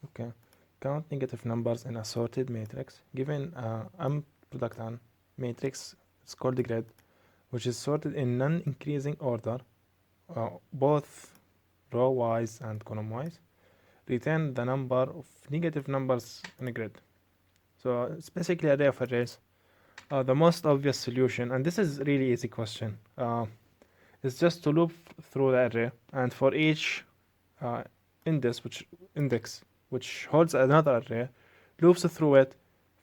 Okay. Count negative numbers in a sorted matrix. Given M product and matrix, it's called grid, which is sorted in non-increasing order, both row-wise and column-wise. Return the number of negative numbers in a grid. So it's basically array of arrays. The most obvious solution, and this is really easy question, is just to loop through the array, and for each uh, index which holds another array, loops through it,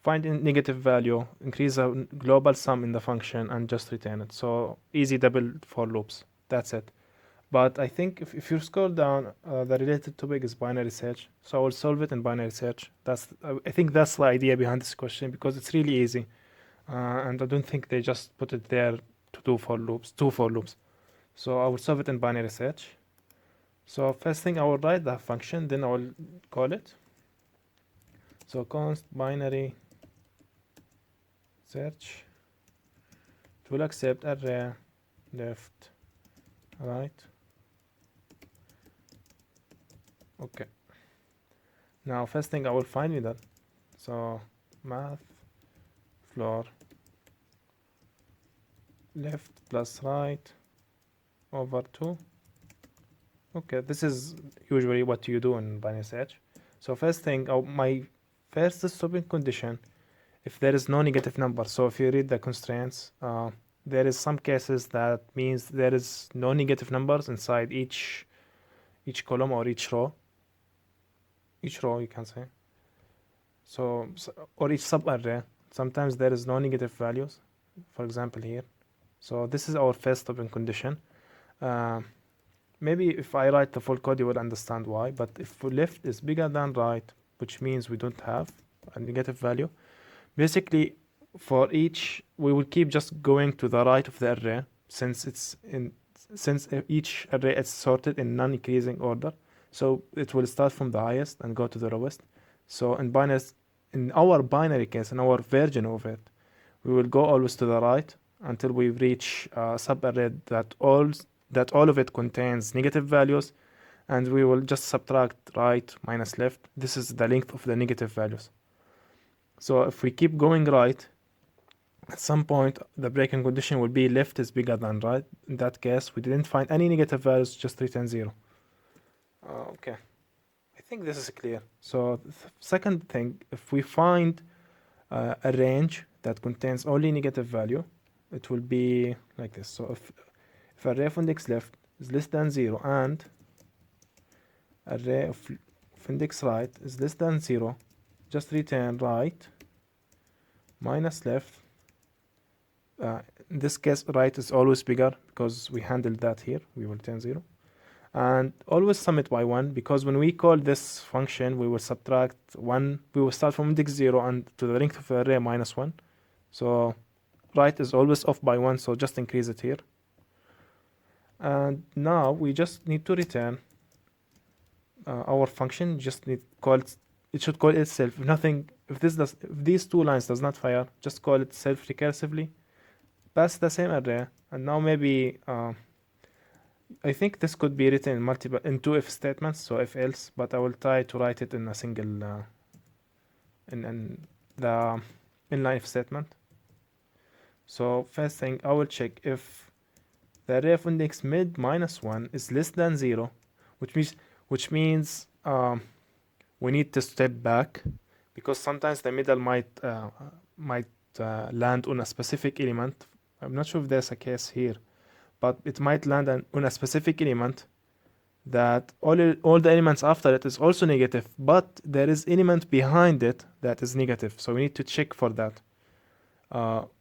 find a negative value, increase the global sum in the function, and just return it. So easy double for loops. That's it. But I think if you scroll down, the related topic is binary search. So I will solve it in binary search. I think that's the idea behind this question, because it's really easy. And I don't think they just put it there to do for loops, two for loops. So I will solve it in binary search. So first thing I will write the function, then I will call it. So const binary search. It will accept array, left, right. Okay. Now first thing I will find middle. So math floor left plus right over 2. Okay, this is usually what you do in binary search. So first thing, my first stopping condition, if there is no negative number. So if you read the constraints, there is some cases that means there is no negative numbers inside each column or each row. Each row, you can say. So or each subarray. Sometimes there is no negative values. For example, here. So this is our first stopping condition. Maybe if I write the full code, you will understand why. But if left is bigger than right, which means we don't have a negative value, basically for each, we will keep just going to the right of the array, since each array is sorted in non-increasing order. So it will start from the highest and go to the lowest. So in our binary case, in our version of it, we will go always to the right until we reach a subarray that all of it contains negative values, and we will just subtract right minus left. This is the length of the negative values. So if we keep going right, at some point the breaking condition will be left is bigger than right. In that case, we didn't find any negative values, just return 0. Okay, I think this is clear. So the second thing, if we find a range that contains only negative value, it will be like this. So if array of index left is less than 0 and array of index right is less than 0, just return right minus left. In this case, right is always bigger because we handled that here. We will return 0. And always sum it by 1, because when we call this function, we will subtract 1. We will start from index 0 and to the length of the array minus 1. So right is always off by 1, so just increase it here. And now we just need to return our function. Just need call it. It should call itself. If these two lines does not fire, just call it self recursively. Pass the same array, and now maybe I think this could be written in two if statements. So if else, but I will try to write it in a single in the inline if statement. So first thing, I will check if the array of index mid minus 1 is less than 0, which means we need to step back, because sometimes the middle might land on a specific element. I'm not sure if there's a case here, but it might land on a specific element that all the elements after it is also negative, but there is element behind it that is negative. So we need to check for that.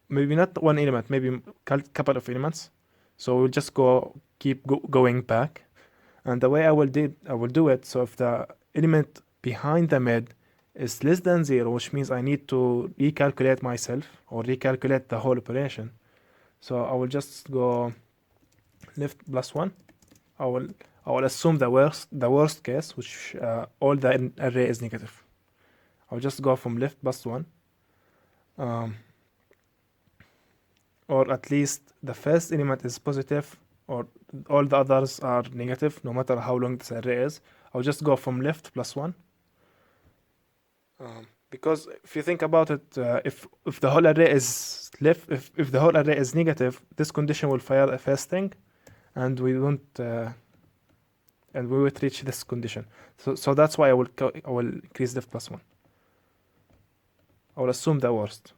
Maybe not one element, maybe a couple of elements. So we'll just keep going back, and the way I will do it. So if the element behind the mid is less than 0, which means I need to recalculate myself or recalculate the whole operation. So I will just go left plus 1. I will assume the worst case, which all the array is negative. I'll just go from left plus 1. Or at least the first element is positive, or all the others are negative, no matter how long this array is. I'll just go from left plus 1. Because if you think about it, if the whole array is left, if the whole array is negative, this condition will fire a fasting, and we won't and we would reach this condition. So that's why I will increase left +1. I will assume the worst,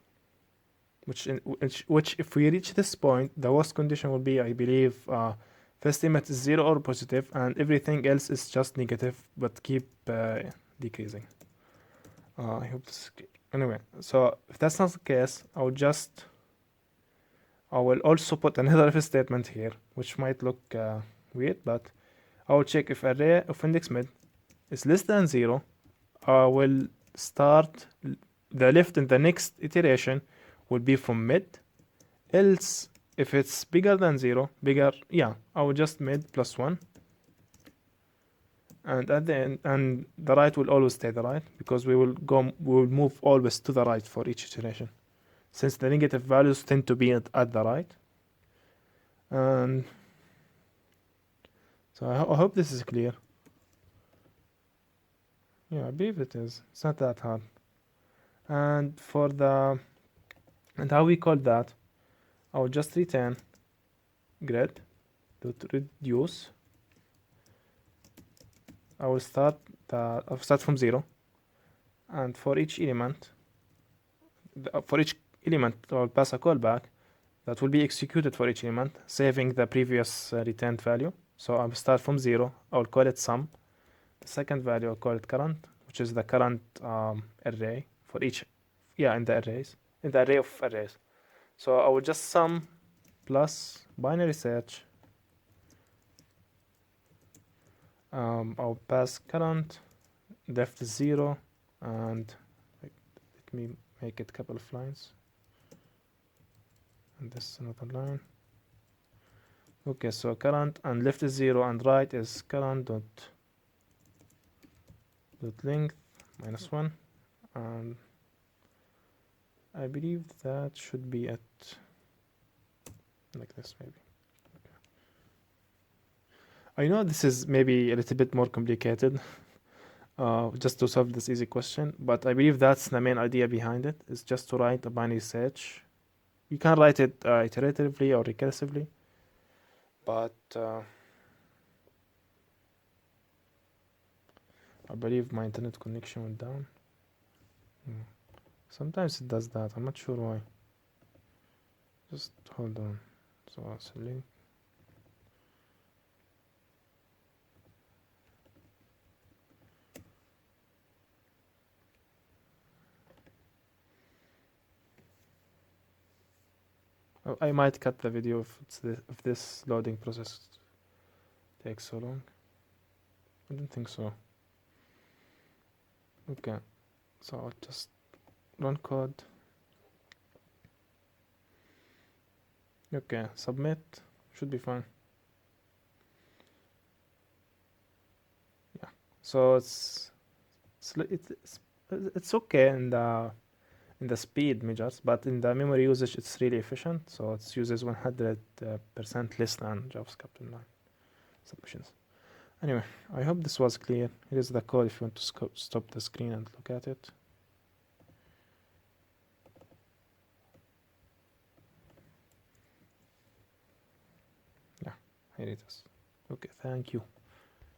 which if we reach this point, the worst condition will be, I believe, first element is 0 or positive, and everything else is just negative, but keep decreasing. I hope this is clear. Anyway, so if that's not the case, I will also put another if statement here, which might look weird, but I will check if array of index mid is less than 0. I will start the left in the next iteration will be from mid. Else, if it's bigger than 0, I will just mid +1. And at the end, and the right will always stay the right, because we will move always to the right for each iteration, since the negative values tend to be at the right. And so I hope this is clear. Yeah, I believe it is. It's not that hard. And how we call that, I will just return grid to reduce. I'll start from 0, and for each element I'll pass a callback that will be executed for each element, saving the previous returned value. So I'll start from 0, I'll call it sum. The second value I'll call it current, which is the current array for each, in the array of arrays. So I will just sum plus binary search. I'll pass current, depth is 0, and let me make it a couple of lines, and this is another line. Okay, so current and left is 0, and right is current dot length -1, and I believe that should be at like this, maybe. I know this is maybe a little bit more complicated, just to solve this easy question, but I believe that's the main idea behind it, is just to write a binary search. You can write it iteratively or recursively, but I believe my internet connection went down. Sometimes it does that, I'm not sure why. Just hold on. So I'll select. I might cut the video if this loading process takes so long. I don't think so. Okay, so I'll just run code. Okay, submit, should be fine. Yeah, so it's okay in the speed measures, but in the memory usage it's really efficient, so it uses 100% less than JavaScript inline submissions. Anyway, I hope this was clear. Here is the code if you want to stop the screen and look at it. Yeah, here it is. Okay, thank you.